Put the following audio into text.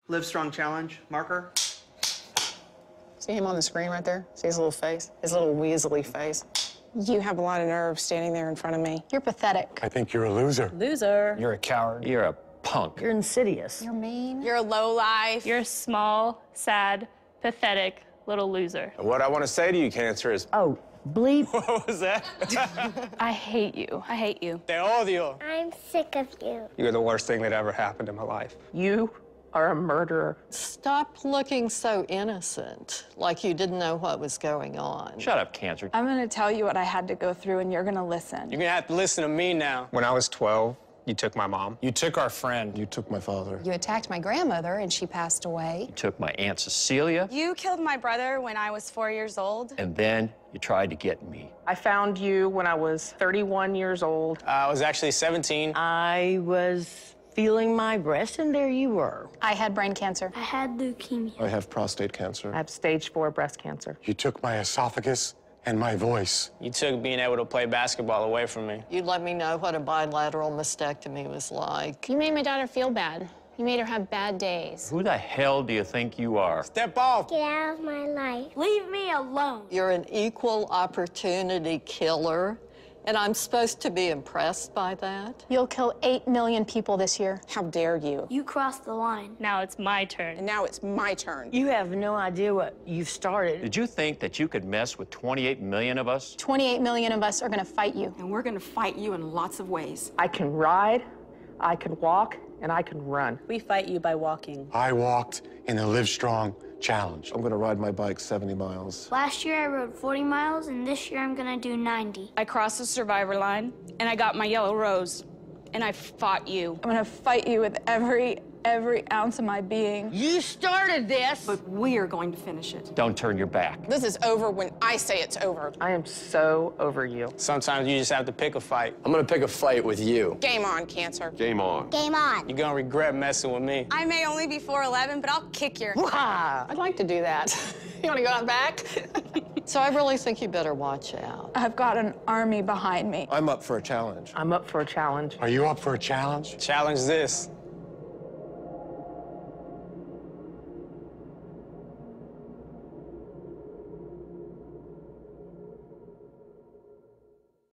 Live Strong Challenge, marker. See him on the screen right there? See his little face? His little weaselly face. You have a lot of nerve standing there in front of me. You're pathetic. I think you're a loser. Loser. You're a coward. You're a punk. You're insidious. You're mean. You're a lowlife. You're a small, sad, pathetic little loser. What I want to say to you, Cancer, is... Oh, bleep. What was that? I hate you. I hate you. Te odio. I'm sick of you. You're the worst thing that ever happened in my life. You are a murderer. Stop looking so innocent, like you didn't know what was going on. Shut up, Cancer. I'm gonna tell you what I had to go through, and you're gonna listen. You're gonna have to listen to me now. When I was 12, you took my mom. You took our friend. You took my father. You attacked my grandmother, and she passed away. You took my Aunt Cecilia, You killed my brother when I was 4 years old. and then you tried to get me. I found you when I was 31 years old. I was actually 17. I was feeling my breast, and there you were. I had brain cancer. I had leukemia. I have prostate cancer. I have stage 4 breast cancer. You took my esophagus and my voice. You took being able to play basketball away from me. You let me know what a bilateral mastectomy was like. You made my daughter feel bad. You made her have bad days. Who the hell do you think you are? Step off. Get out of my life. Leave me alone. You're an equal opportunity killer, and I'm supposed to be impressed by that. You'll kill 8 million people this year. How dare you? You crossed the line. Now it's my turn. And now it's my turn. You have no idea what you've started. Did you think that you could mess with 28 million of us? 28 million of us are gonna fight you. And we're gonna fight you in lots of ways. I can ride, I can walk, and I can run. We fight you by walking. I walked in the Live Strong Challenge. I'm gonna ride my bike 70 miles. Last year I rode 40 miles, and this year I'm gonna do 90. I crossed the survivor line, and I got my yellow rose, and I fought you. I'm gonna fight you with every ounce of my being. You started this! But we are going to finish it. Don't turn your back. This is over when I say it's over. I am so over you. Sometimes you just have to pick a fight. I'm gonna pick a fight with you. Game on, Cancer. Game on. Game on. You're gonna regret messing with me. I may only be 4'11", but I'll kick your... I'd like to do that. You wanna go out back? So I really think you better watch out. I've got an army behind me. I'm up for a challenge. I'm up for a challenge. Are you up for a challenge? Challenge this.